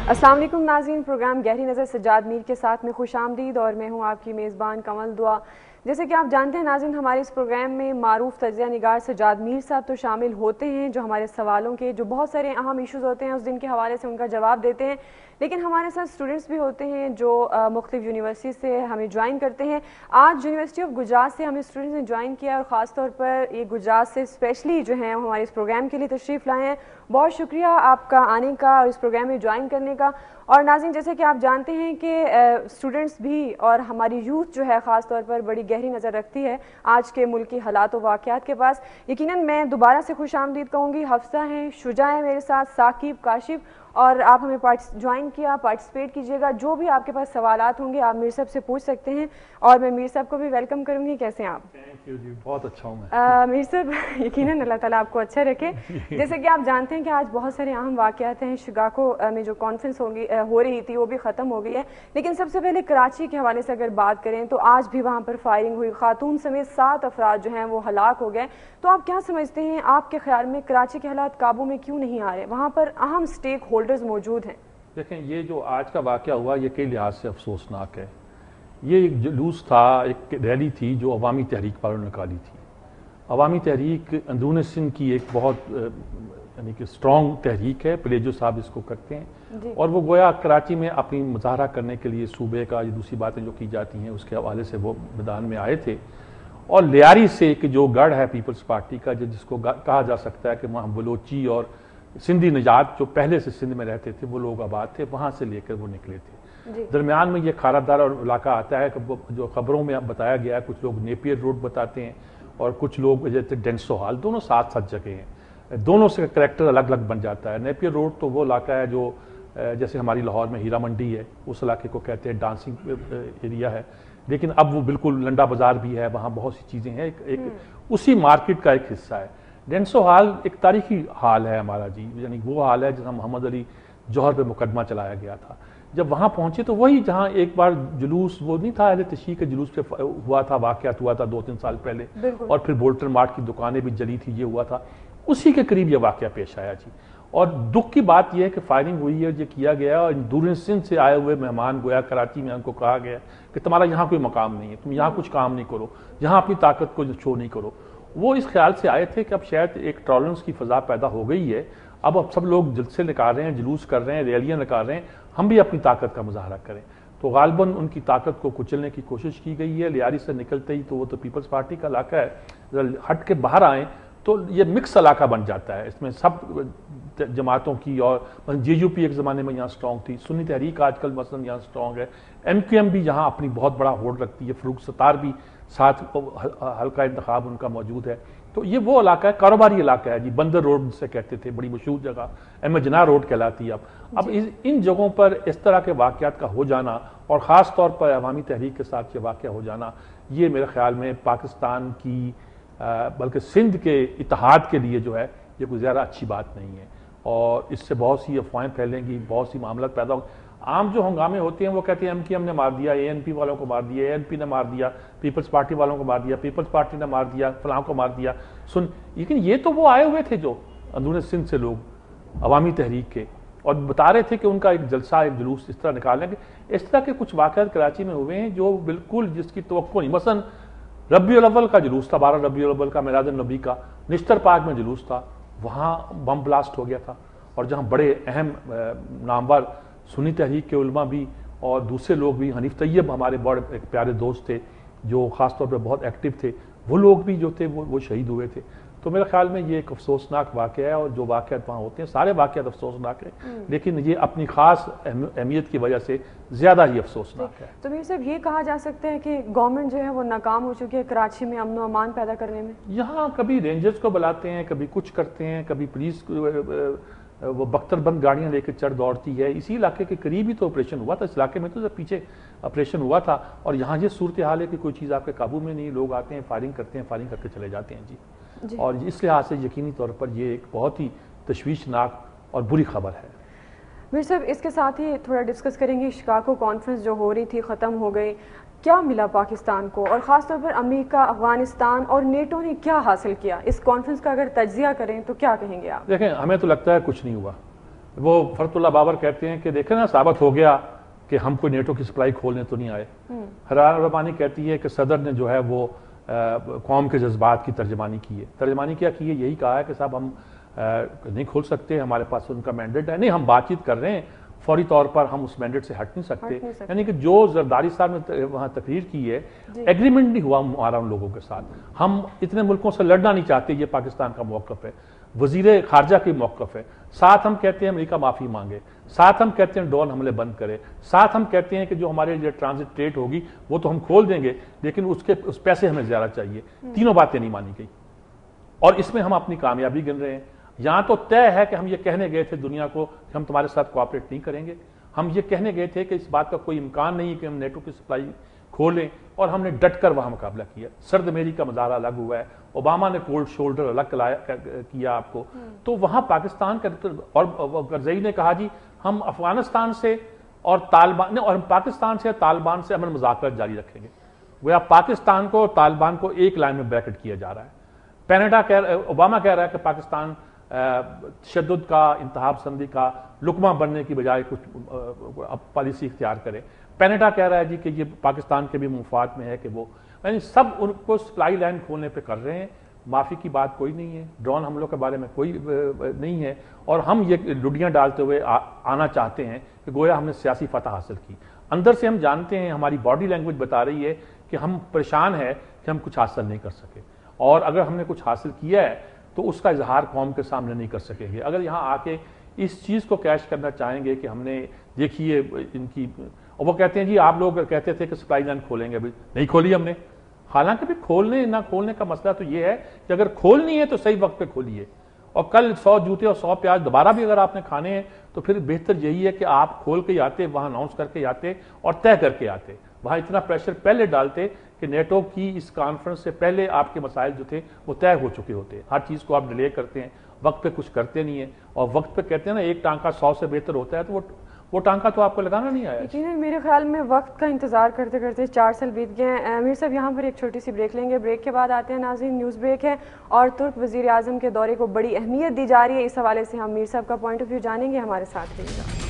السلام علیکم ناظرین، پروگرام گہری نظر سجاد میر کے ساتھ میں خوش آمدید اور میں ہوں آپ کی میزبان کمل دعا۔ جیسے کہ آپ جانتے ہیں ناظرین، ہمارے اس پروگرام میں معروف تجزیہ نگار سجاد میر صاحب تو شامل ہوتے ہیں جو ہمارے سوالوں کے جو بہت سارے اہم ایشوز ہوتے ہیں اس دن کے حوالے سے ان کا جواب دیتے ہیں، لیکن ہمارے ساتھ اسٹوڈنٹس بھی ہوتے ہیں جو مختلف یونیورسٹی سے ہمیں جوائن کرتے ہیں۔ آج یونیورسٹی آف گجرات سے ہمیں اسٹوڈنٹس نے جوائن کیا اور خاص طور پر یہ گجرات سے اسپیشلی جو ہیں ہمارے اس پروگرام کے لیے تشریف لائے ہیں۔ بہت شکریہ آپ کا آنے کا اور اس پروگرام میں جوائن کرنے کا۔ اور ناظرین، جیسے کہ آپ جانتے ہیں کہ اسٹوڈنٹس بھی اور ہماری یوتھ جو ہے خاص طور پر بڑی گہری نظر رکھتی ہے آج کے ملکی حالات و واقعات کے پاس۔ یقیناً میں دوبارہ سے خوش آمدید کہوں گی، حفصہ ہیں، شجاع ہیں میرے ساتھ، ثاقب، کاشف، اور آپ ہمیں جوائن کیا، پارٹیسپیٹ کیجیے گا۔ جو بھی آپ کے پاس سوالات ہوں گے آپ میر صاحب سے پوچھ سکتے ہیں اور میں میر صاحب کو بھی ویلکم کروں گی۔ کیسے ہیں آپ؟ تھینک یو جی، بہت اچھا ہوں میں۔ میر صاحب یقیناً اللہ تعالیٰ آپ کو اچھا رکھے۔ جیسے کہ آپ جانتے ہیں کہ آج بہت سارے اہم واقعات ہیں، شکاگو میں جو کانفرنس ہو رہی تھی وہ بھی ختم ہو گئی ہے، لیکن سب سے پہلے کراچی کے حوالے سے اگر بات کریں تو آج بھی وہاں پر فائرنگ ہوئی، خاتون سمیت 7 افراد جو ہیں وہ ہلاک ہو گئے۔ تو آپ کیا سمجھتے ہیں، آپ کے خیال میں کراچی کے حالات قابو میں کیوں نہیں آ رہے؟ وہاں پر اہم سٹیک ہولڈرز موجود ہیں۔ دیکھیں، یہ جو آج کا واقعہ ہوا یہ کئی لحاظ سے افسوسناک ہے۔ یہ ایک جلوس تھا، ایک ریلی تھی جو عوامی تحریک والوں نے نکالی تھی۔ عوامی تحریک اندرون سندھ کی ایک بہت یعنی کہ اسٹرانگ تحریک ہے، پلیجو صاحب اس کو کرتے ہیں، اور وہ گویا کراچی میں اپنی مظاہرہ کرنے کے لیے صوبے کا یہ دوسری باتیں جو کی جاتی ہیں اس کے حوالے سے وہ میدان میں آئے تھے۔ اور لیاری سے ایک جو گڑھ ہے پیپلز پارٹی کا جس کو کہا جا سکتا ہے کہ وہاں بلوچی اور سندھی نژاد جو پہلے سے سندھ میں رہتے تھے وہ لوگ آباد تھے، وہاں سے لے کر وہ نکلے تھے۔ درمیان میں یہ کھارادار اور علاقہ آتا ہے کہ جو خبروں میں بتایا گیا ہے، کچھ لوگ نیپیر روڈ بتاتے ہیں اور کچھ لوگ جیسے ڈینسو ہال، دونوں ساتھ ساتھ جگہ ہیں، دونوں سے کریکٹر الگ الگ بن جاتا ہے۔ نیپیر روڈ تو وہ علاقہ ہے جو جیسے ہماری لاہور میں ہیرا منڈی ہے، اس علاقے کو کہتے ہیں ڈانسنگ ایریا ہے، لیکن اب وہ بالکل لنڈا بازار بھی ہے، وہاں بہت سی چیزیں ہیں، ایک اسی مارکیٹ کا ایک حصہ ہے۔ ڈینسو ہال ایک تاریخی حال ہے ہمارا جی، یعنی وہ حال ہے جہاں محمد علی جوہر پہ مقدمہ چلایا گیا تھا۔ جب وہاں پہنچے تو وہی جہاں ایک بار جلوس وہ نہیں تھا اہل تشیع کے جلوس پہ ہوا تھا، واقعات ہوا تھا 2-3 سال پہلے، اور پھر بولٹن مارٹ کی دکانیں بھی جلی تھی، یہ ہوا تھا، اسی کے قریب یہ واقعہ پیش آیا جی۔ اور دکھ کی بات یہ ہے کہ فائرنگ ہوئی ہے، یہ کیا گیا، اور دور سندھ سے آئے ہوئے مہمان گویا کراچی میں ان کو کہا گیا کہ تمہارا یہاں کوئی مقام نہیں ہے، تم یہاں کچھ کام نہیں کرو، یہاں اپنی طاقت کو شو نہیں کرو۔ وہ اس خیال سے آئے تھے کہ اب شاید ایک ٹالرنس کی فضا پیدا ہو گئی ہے، اب سب لوگ جلسے نکال رہے ہیں، جلوس کر رہے ہیں، ریلیاں نکال رہے ہیں، ہم بھی اپنی طاقت کا مظاہرہ کریں۔ تو غالباً ان کی طاقت کو کچلنے کی کوشش کی گئی ہے۔ لیاری سے نکلتے ہی تو وہ تو پیپلز پارٹی کا علاقہ ہے، ہٹ کے باہر آئیں تو یہ مکس علاقہ بن جاتا ہے، اس میں سب جماعتوں کی، اور جے یو پی ایک زمانے میں یہاں سٹرونگ تھی، سنی تحریک آج کل مثلا یہاں سٹرونگ ہے، ایم کیو ایم بھی یہاں اپنی بہت بڑا ہولڈ رکھتی ہے، فروخ ستار بھی ساتھ حلقہ انتخاب ان کا موجود ہے۔ تو یہ وہ علاقہ ہے، کاروباری علاقہ ہے جی، بندر روڈ سے کہتے تھے، بڑی مشہور جگہ احمد جناح روڈ کہلاتی ہے اب ان جگہوں پر اس طرح کے واقعات کا ہو جانا، اور خاص طور پر عوامی تحریک کے ساتھ یہ واقعہ ہو جانا، یہ میرے خیال میں پاکستان کی بلکہ سندھ کے اتحاد کے لیے جو ہے یہ کوئی زیادہ اچھی بات نہیں ہے، اور اس سے بہت سی افواہیں پھیلیں گی، بہت سی معاملات پیدا ہوں۔ عام جو ہنگامے ہوتے ہیں وہ کہتے ہیں ایم کیو ایم نے مار دیا، اے این پی والوں کو مار دیا، اے این پی نے مار دیا، پیپلز پارٹی والوں کو مار دیا، پیپلز پارٹی نے مار دیا، فلاں کو مار دیا، لیکن یہ تو وہ آئے ہوئے تھے جو اندرون سندھ سے لوگ عوامی تحریک کے، اور بتا رہے تھے کہ ان کا ایک جلسہ، ایک جلوس اس طرح نکالیں گے۔ اس طرح کے کچھ واقعات کراچی میں ہوئے ہیں جو بالکل جس کی توقع نہیں۔ مثلا ربیع الاول کا جلوس تھا، 12 ربیع الاول کا، میلاد النبی کا، نشتر پارک میں جلوس تھا، وہاں بم بلاسٹ ہو گیا تھا، اور جہاں بڑے اہم نامور سنی تحریک کے علماء بھی اور دوسرے لوگ بھی، حنیف طیب ہمارے بڑے ایک پیارے دوست تھے جو خاص طور پر بہت ایکٹیو تھے، وہ لوگ بھی جو تھے وہ شہید ہوئے تھے۔ تو میرے خیال میں یہ ایک افسوسناک واقعہ ہے، اور جو واقعات وہاں ہوتے ہیں سارے واقعات افسوسناک ہیں، لیکن یہ اپنی خاص اہمیت کی وجہ سے زیادہ ہی افسوسناک ہے۔ تو میر صاحب یہ کہا جا سکتا ہے کہ گورنمنٹ جو ہے وہ ناکام ہو چکی ہے کراچی میں امن و امان پیدا کرنے میں؟ یہاں کبھی رینجرز کو بلاتے ہیں، کبھی کچھ کرتے ہیں، کبھی پولیس وہ بختر بند گاڑیاں لے کے چڑھ دوڑتی ہے۔ اسی علاقے کے قریب ہی تو آپریشن ہوا تھا، اس علاقے میں تو پیچھے آپریشن ہوا تھا، اور یہاں یہ صورتحال ہے کہ کوئی چیز آپ کے قابو میں نہیں، لوگ آتے ہیں، فائرنگ کرتے ہیں، فائرنگ کر کے چلے جاتے ہیں جی۔ اور اس لحاظ سے یقینی طور پر یہ ایک بہت ہی تشویشناک اور بری خبر ہے۔ میر صاحب اس کے ساتھ ہی تھوڑا ڈسکس کریں گے، شکاگو کانفرنس جو ہو رہی تھی ختم ہو گئی، کیا ملا پاکستان کو، اور خاص طور پر امریکہ، افغانستان اور نیٹو نے کیا حاصل کیا؟ اس کانفرنس کا اگر تجزیہ کریں تو کیا کہیں گے آپ؟ دیکھیں، ہمیں تو لگتا ہے کچھ نہیں ہوا، وہ فرت اللہ بابر کہتے ہیں کہ دیکھیں نا ثابت ہو گیا کہ ہم کوئی نیٹو کی سپلائی کھولنے تو نہیں آئے. حران ربانی کہتی ہے کہ صدر نے جو ہے وہ قوم کے جذبات کی ترجمانی کی ہے. ترجمانی کیا کی ہے؟ یہی کہا ہے کہ صاحب ہم نہیں کھول سکتے, ہمارے پاس ان کا مینڈیٹ ہے. نہیں, ہم بات چیت کر رہے ہیں, فوری طور پر ہم اس مینڈیٹ سے ہٹ نہیں سکتے. یعنی کہ جو زرداری صاحب نے وہاں تقریر کی ہے, ایگریمنٹ نہیں ہوا ہمارا ان لوگوں کے ساتھ. ہم اتنے ملکوں سے لڑنا نہیں چاہتے, یہ پاکستان کا موقف ہے, وزیر خارجہ کی موقف ہے. ساتھ ہم کہتے ہیں امریکہ معافی مانگے, ساتھ ہم کہتے ہیں ڈرون حملے بند کرے, ساتھ ہم کہتے ہیں کہ جو ہمارے لیے ٹرانزٹ ٹریٹ ہوگی وہ تو ہم کھول دیں گے, لیکن اس پیسے ہمیں زیادہ چاہیے. تینوں باتیں نہیں مانی گئی, اور اس میں ہم اپنی کامیابی گن رہے ہیں. یہاں تو طے ہے کہ ہم یہ کہنے گئے تھے دنیا کو کہ ہم تمہارے ساتھ کوآپریٹ نہیں کریں گے. ہم یہ کہنے گئے تھے کہ اس بات کا کوئی امکان نہیں ہے کہ ہم نیٹو کی سپلائی کھولیں, اور ہم نے ڈٹ کر وہاں مقابلہ کیا. سرد میری کا مظاہرہ الگ ہوا ہے, اوباما نے کولڈ شولڈر الگ کیا آپ کو. تو وہاں پاکستان کا, اور کرزئی نے کہا جی ہم افغانستان سے اور طالبان اور پاکستان سے طالبان سے امن مذاکرات جاری رکھیں گے. وہ پاکستان کو اور طالبان کو ایک لائن میں بریکٹ کیا جا رہا ہے. اوباما کہہ رہا ہے کہ پاکستان تشدد کا, انتہا پسندی کا لقمہ بننے کی بجائے کچھ پالیسی اختیار کرے. پینیٹا کہہ رہا ہے جی کہ یہ پاکستان کے بھی مفاد میں ہے کہ وہ, یعنی سب ان کو سپلائی لائن کھولنے پہ کر رہے ہیں. معافی کی بات کوئی نہیں ہے, ڈرون حملوں کے بارے میں کوئی نہیں ہے, اور ہم یہ لڈیاں ڈالتے ہوئے آنا چاہتے ہیں کہ گویا ہم نے سیاسی فتح حاصل کی. اندر سے ہم جانتے ہیں, ہماری باڈی لینگویج بتا رہی ہے کہ ہم پریشان ہیں کہ ہم کچھ حاصل نہیں کر سکے, اور اگر ہم نے کچھ حاصل کیا ہے تو اس کا اظہار قوم کے سامنے نہیں کر سکیں گے. اگر یہاں آ کے اس چیز کو کیش کرنا چاہیں گے کہ ہم نے دیکھیے ان کی, اور وہ کہتے ہیں جی آپ لوگ کہتے تھے کہ سپلائی لائن کھولیں گے, ابھی نہیں کھولی ہم نے. حالانکہ بھی کھولنے نہ کھولنے کا مسئلہ تو یہ ہے کہ اگر کھولنی ہے تو صحیح وقت پہ کھولیے, اور کل 100 جوتے اور 100 پیاز دوبارہ بھی اگر آپ نے کھانے ہیں تو پھر بہتر یہی ہے کہ آپ کھول کے آتے, وہاں اناؤنس کر کے آتے اور طے کر کے آتے. وہاں اتنا پریشر پہلے ڈالتے کہ نیٹو کی اس کانفرنس سے پہلے آپ کے مسائل جو تھے وہ طے ہو چکے ہوتے. ہر چیز کو آپ ڈیلے کرتے ہیں, وقت پہ کچھ کرتے نہیں ہیں, اور وقت پہ کہتے ہیں نا ایک ٹانکا 100 سے بہتر ہوتا ہے, تو وہ ٹانکا تو آپ کو لگانا نہیں آیا. یقیناً میرے خیال میں وقت کا انتظار کرتے کرتے 4 سال بیت گئے ہیں. امیر صاحب یہاں پر ایک چھوٹی سی بریک لیں گے, بریک کے بعد آتے ہیں ناظرین, نیوز بریک ہے, اور ترک وزیر اعظم کے دورے کو بڑی اہمیت دی جا رہی ہے. اس حوالے سے ہم میر صاحب کا پوائنٹ آف ویو جانیں گے, ہمارے ساتھ رہیے گا.